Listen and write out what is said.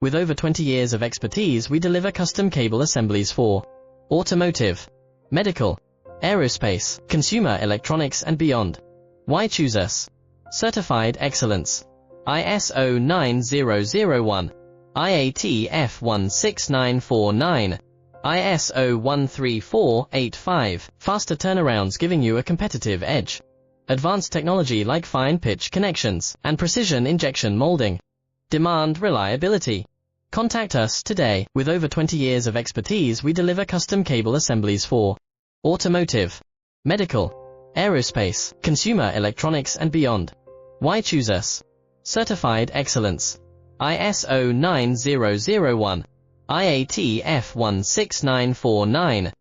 With over 20 years of expertise, we deliver custom cable assemblies for automotive, medical, aerospace, consumer electronics and beyond. Why choose us? Certified excellence. ISO 9001, IATF 16949, ISO 13485. Faster turnarounds giving you a competitive edge. Advanced technology like fine pitch connections and precision injection molding. Demand reliability. Contact us today. With over 20 years of expertise, we deliver custom cable assemblies for automotive, medical, aerospace, consumer electronics and beyond. Why choose us? Certified excellence. ISO 9001, IATF 16949,